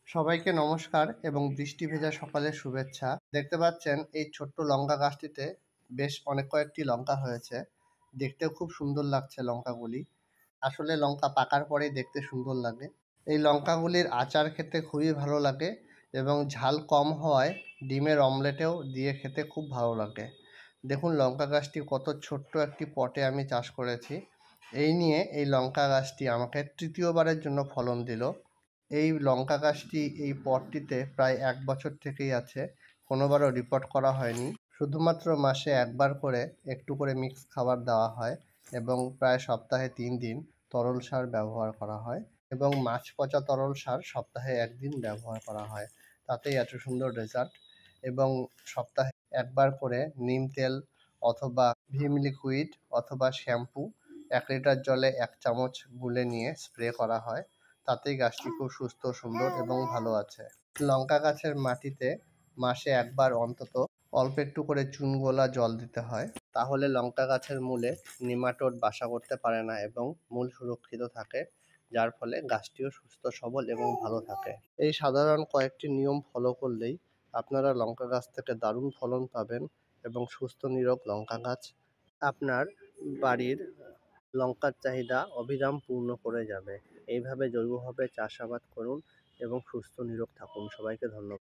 সবাইকে নমস্কার এবং বৃষ্টি ভেজা সকালের শুভেচ্ছা। দেখতে পাচ্ছেন এই ছোট্ট লঙ্কা গাছটিতে বেশ অনেক কয়েকটি লঙ্কা হয়েছে। দেখতেও খুব সুন্দর লাগছে লঙ্কাগুলি। আসলে লঙ্কা পাকার পরেই দেখতে সুন্দর লাগে। এই লঙ্কাগুলির আচার খেতে খুবই ভালো লাগে এবং ঝাল কম হওয়ায় ডিমের অমলেটেও দিয়ে খেতে খুব ভালো লাগে। দেখুন লঙ্কা গাছটি কত ছোট্ট একটি পটে আমি চাষ করেছি। এই নিয়ে এই লঙ্কা গাছটি আমাকে তৃতীয়বারের জন্য ফলন দিল। এই লঙ্কা গাছটি এই পটটিতে প্রায় ১ বছর থেকেই আছে। কোনোবারও রিপোর্ট করা হয়নি। শুধুমাত্র মাসে ১ বার করে একটু করে মিক্স খাবার দেওয়া হয় এবং প্রায় সপ্তাহে ৩ দিন তরল সার ব্যবহার করা হয় এবং মাছ পচা তরল সার সপ্তাহে ১ দিন ব্যবহার করা হয়। তাতেই এত সুন্দর রেজাল্ট এবং সপ্তাহে ১ বার করে নিম তেল অথবা ভিম লিকুইড অথবা শ্যাম্পু ১ লিটার জলে ১ চামচ গুলে নিয়ে স্প্রে করা হয়। তাতেই গাছটি খুব সুস্থ, সুন্দর এবং ভালো আছে। লঙ্কা গাছের মাটিতে মাসে ১ বার অন্তত অল্প একটু করে চুন গোলা জল দিতে হয়। তাহলে লঙ্কা গাছের মূলে নিমাটোড বাসা করতে পারে না এবং মূল সুরক্ষিত থাকে, যার ফলে গাছটিও সুস্থ সবল এবং ভালো থাকে। এই সাধারণ কয়েকটি নিয়ম ফলো করলেই আপনারা লঙ্কা গাছ থেকে দারুণ ফলন পাবেন এবং সুস্থ নিরোগ লঙ্কা গাছ আপনার বাড়ির লঙ্কার চাহিদা অবিরাম পূর্ণ করে যাবে। এইভাবে জৈবভাবে চাষাবাদ করুন এবং সুস্থ নিরোগ থাকুন। সবাইকে ধন্যবাদ।